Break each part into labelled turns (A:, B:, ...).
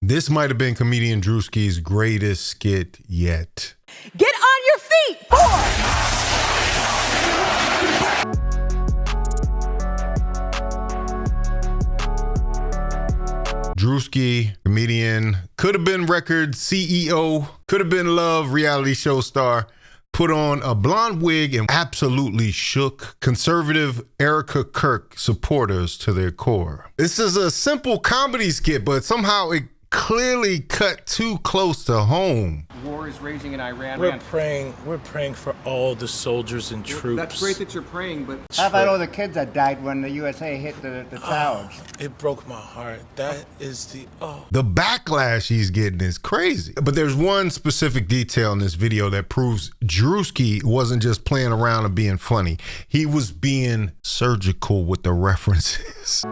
A: This might have been comedian Druski's greatest skit yet.
B: Get on your feet, boy!
A: Druski, comedian, could have been record CEO, could have been Love reality show star, put on a blonde wig and absolutely shook conservative Erika Kirk supporters to their core. This is a simple comedy skit, but somehow it clearly cut too close to home.
C: War is raging in Iran.
D: We're praying for all the soldiers and troops.
C: That's great that you're praying, but
E: how about all the kids that died when the USA hit the towers?
D: It broke my heart. That is
A: The backlash he's getting is crazy. But there's one specific detail in this video that proves Druski wasn't just playing around and being funny. He was being surgical with the references.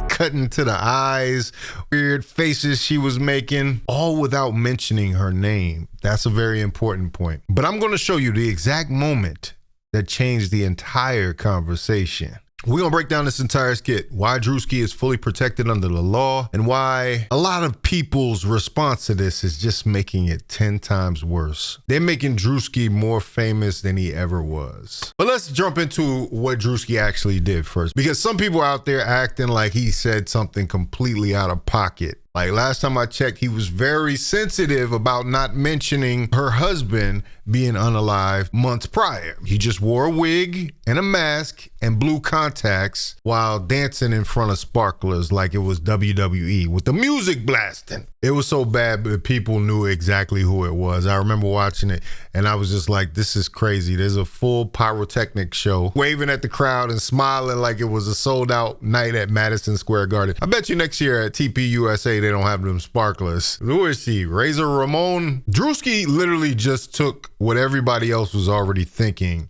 A: Cutting to the eyes, weird faces she was making, all without mentioning her name. That's a very important point. But I'm going to show you the exact moment that changed the entire conversation. We're going to break down this entire skit, why Druski is fully protected under the law, and why a lot of people's response to this is just making it 10 times worse. They're making Druski more famous than he ever was. But let's jump into what Druski actually did first, because some people out there acting like he said something completely out of pocket. Like last time I checked, he was very sensitive about not mentioning her husband being unalive months prior. He just wore a wig and a mask and blue contacts while dancing in front of sparklers like it was WWE with the music blasting. It was so bad that people knew exactly who it was. I remember watching it and I was just like, this is crazy. There's a full pyrotechnic show, waving at the crowd and smiling like it was a sold out night at Madison Square Garden. I bet you next year at TPUSA, they don't have them sparklers. Who is she? Razor Ramon? Druski literally just took what everybody else was already thinking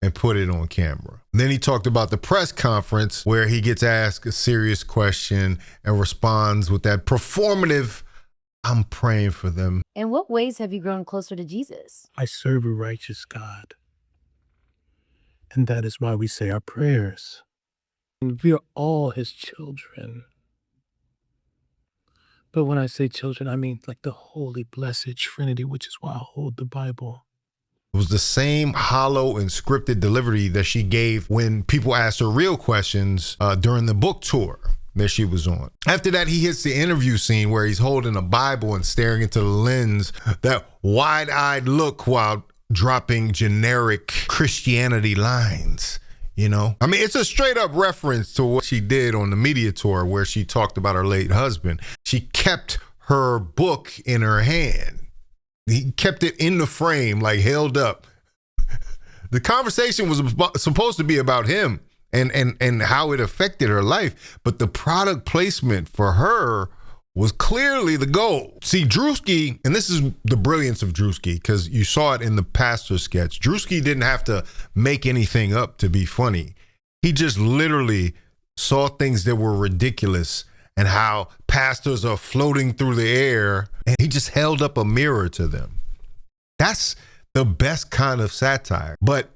A: and put it on camera. Then he talked about the press conference where he gets asked a serious question and responds with that performative, I'm praying for them.
F: In what ways have you grown closer to Jesus?
D: I serve a righteous God. And that is why we say our prayers. And we are all his children. But when I say children, I mean like the holy, blessed Trinity, which is why I hold the Bible.
A: It was the same hollow and scripted delivery that she gave when people asked her real questions during the book tour that she was on. After that, he hits the interview scene where he's holding a Bible and staring into the lens, that wide-eyed look while dropping generic Christianity lines. You know, I mean, it's a straight up reference to what she did on the media tour where she talked about her late husband. She kept her book in her hand. He kept it in the frame, like held up. The conversation was supposed to be about him and how it affected her life. But the product placement for her was clearly the goal. See, Druski, and this is the brilliance of Druski, because you saw it in the pastor sketch. Druski didn't have to make anything up to be funny. He just literally saw things that were ridiculous and how pastors are floating through the air, and he just held up a mirror to them. That's the best kind of satire. But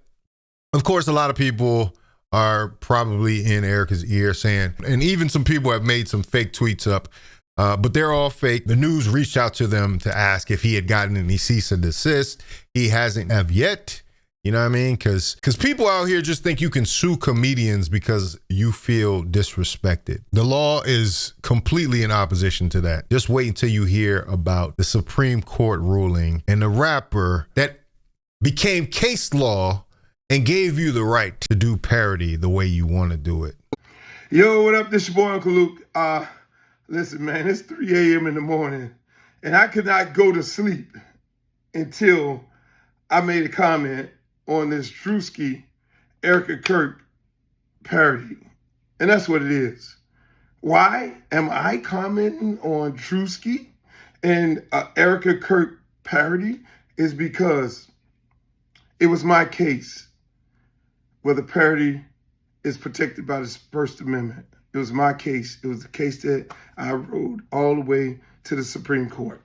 A: of course, a lot of people are probably in Erika's ear saying, and even some people have made some fake tweets up, but they're all fake. The news reached out to them to ask if he had gotten any cease and desist. He hasn't have yet. You know what I mean? Because people out here just think you can sue comedians because you feel disrespected. The law is completely in opposition to that. Just wait until you hear about the Supreme Court ruling and the rapper that became case law and gave you the right to do parody the way you want to do it.
G: Yo, what up? This your boy, Uncle Luke. Listen, man, it's 3 a.m. in the morning, and I could not go to sleep until I made a comment on this Druski, Erika Kirk parody. And that's what it is. Why am I commenting on Druski and Erika Kirk parody? Is because it was my case where the parody is protected by the First Amendment. It was my case. It was the case that I rode all the way to the Supreme Court.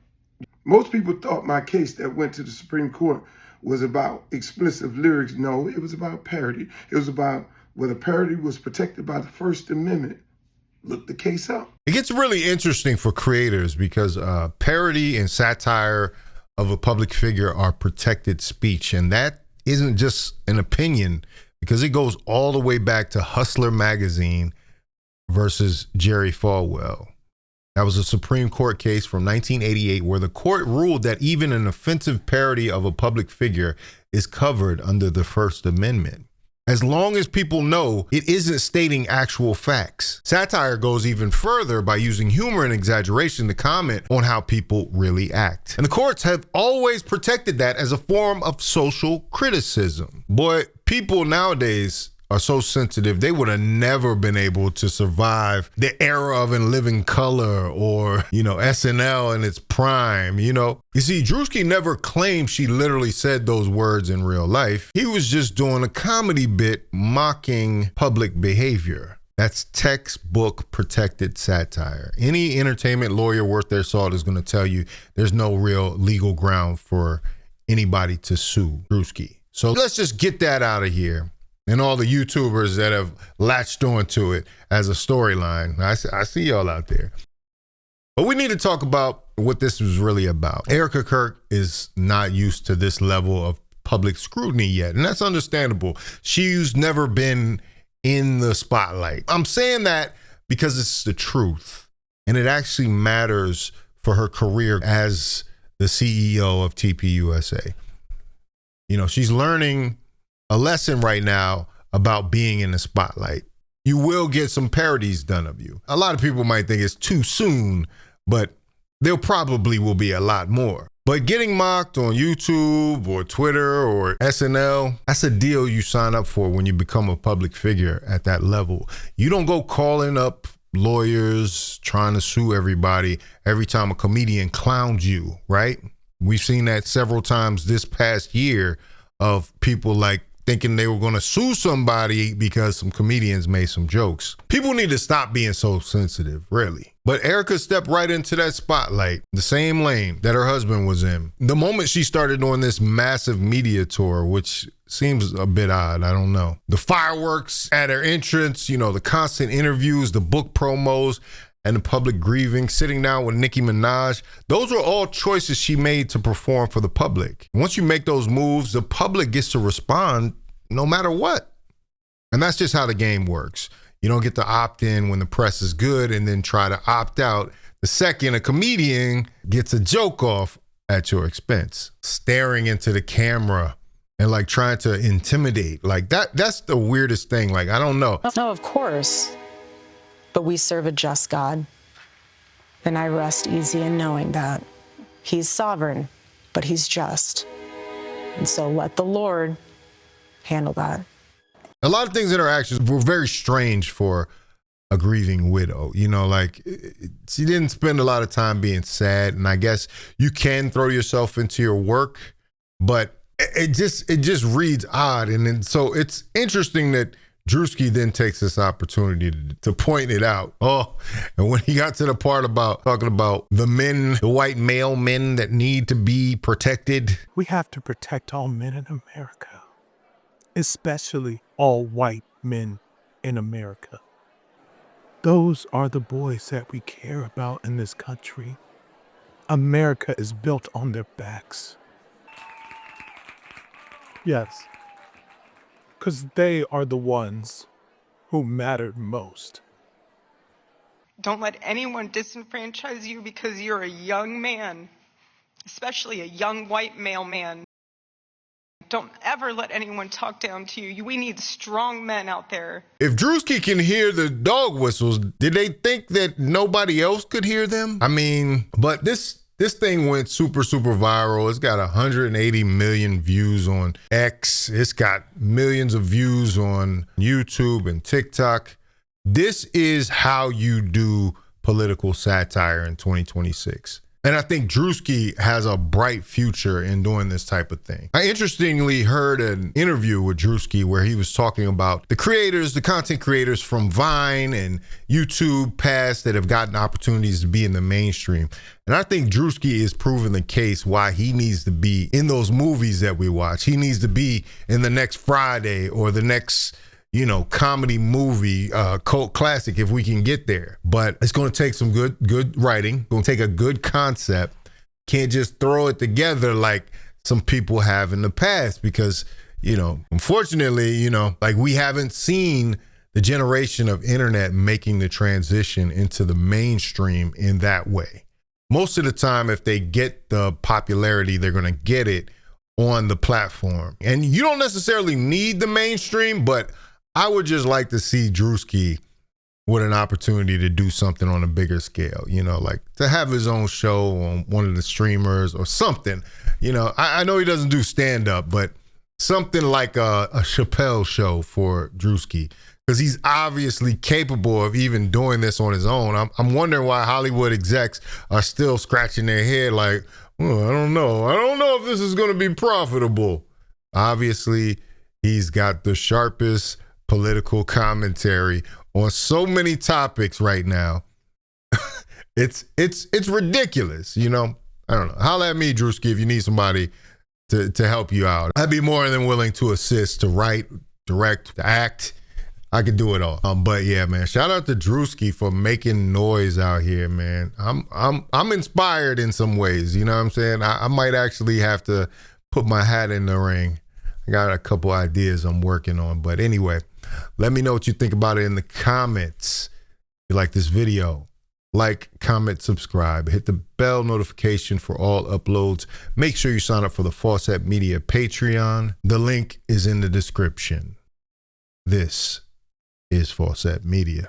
G: Most people thought my case that went to the Supreme Court was about explicit lyrics. No, it was about parody. It was about whether parody was protected by the First Amendment look the case up.
A: It gets really interesting for creators because parody and satire of a public figure are protected speech. And that isn't just an opinion, because it goes all the way back to Hustler magazine versus Jerry Falwell. That was a Supreme Court case from 1988 where the court ruled that even an offensive parody of a public figure is covered under the First Amendment, as long as people know it isn't stating actual facts. Satire goes even further by using humor and exaggeration to comment on how people really act. And the courts have always protected that as a form of social criticism. Boy, people nowadays are so sensitive, they would have never been able to survive the era of In Living Color or, SNL in its prime, You see, Druski never claimed she literally said those words in real life. He was just doing a comedy bit mocking public behavior. That's textbook protected satire. Any entertainment lawyer worth their salt is going to tell you there's no real legal ground for anybody to sue Druski. So let's just get that out of here. And all the YouTubers that have latched onto it as a storyline. I see y'all out there. But we need to talk about what this was really about. Erika Kirk is not used to this level of public scrutiny yet, and that's understandable. She's never been in the spotlight. I'm saying that because it's the truth, and it actually matters for her career as the CEO of TPUSA. She's learning a lesson right now about being in the spotlight. You will get some parodies done of you. A lot of people might think it's too soon, but there probably will be a lot more. But getting mocked on YouTube or Twitter or SNL, that's a deal you sign up for when you become a public figure at that level. You don't go calling up lawyers trying to sue everybody every time a comedian clowns you, right? We've seen that several times this past year of people like thinking they were going to sue somebody because some comedians made some jokes. People need to stop being so sensitive, really. But Erika stepped right into that spotlight, the same lane that her husband was in. The moment she started on this massive media tour, which seems a bit odd, I don't know. The fireworks at her entrance, the constant interviews, the book promos, and the public grieving, sitting down with Nicki Minaj. Those are all choices she made to perform for the public. Once you make those moves, the public gets to respond no matter what. And that's just how the game works. You don't get to opt in when the press is good and then try to opt out the second a comedian gets a joke off at your expense. Staring into the camera and trying to intimidate. That's the weirdest thing. I don't know.
H: No, of course. But we serve a just God. And I rest easy in knowing that He's sovereign, but He's just. And so let the Lord handle that.
A: A lot of things in her actions were very strange for a grieving widow. She didn't spend a lot of time being sad. And I guess you can throw yourself into your work, but it just reads odd. And then, so it's interesting that Druski then takes this opportunity to point it out. Oh, and when he got to the part about talking about the white male men that need to be protected.
D: We have to protect all men in America, especially all white men in America. Those are the boys that we care about in this country. America is built on their backs. Yes. Because they are the ones who mattered most.
I: Don't let anyone disenfranchise you because you're a young man, especially a young white male man. Don't ever let anyone talk down to you. We need strong men out there.
A: If Druski can hear the dog whistles, did they think that nobody else could hear them? But this thing went super, super viral. It's got 180 million views on X. It's got millions of views on YouTube and TikTok. This is how you do political satire in 2026. And I think Druski has a bright future in doing this type of thing. I interestingly heard an interview with Druski where he was talking about the content creators from Vine and YouTube past that have gotten opportunities to be in the mainstream. And I think Druski is proving the case why he needs to be in those movies that we watch. He needs to be in the next Friday or the next comedy movie, cult classic if we can get there. But it's going to take some good writing. Going to take a good concept. Can't just throw it together like some people have in the past because, unfortunately, like we haven't seen the generation of internet making the transition into the mainstream in that way. Most of the time, if they get the popularity, they're going to get it on the platform. And you don't necessarily need the mainstream, but I would just like to see Druski with an opportunity to do something on a bigger scale, like to have his own show on one of the streamers or something. I know he doesn't do stand-up, but something like a Chappelle show for Druski, because he's obviously capable of even doing this on his own. I'm wondering why Hollywood execs are still scratching their head like, oh, I don't know if this is going to be profitable. Obviously, he's got the sharpest political commentary on so many topics right now. It's ridiculous, I don't know. Holla at me, Druski, if you need somebody to help you out. I'd be more than willing to assist, to write, direct, to act. I could do it all. But yeah, man, shout out to Druski for making noise out here, man. I'm inspired in some ways, you know what I'm saying? I might actually have to put my hat in the ring. I got a couple ideas I'm working on. But anyway, let me know what you think about it in the comments. If you like this video, like, comment, subscribe, hit the bell notification for all uploads. Make sure you sign up for the Faucette Media Patreon. The link is in the description. This is Faucette Media.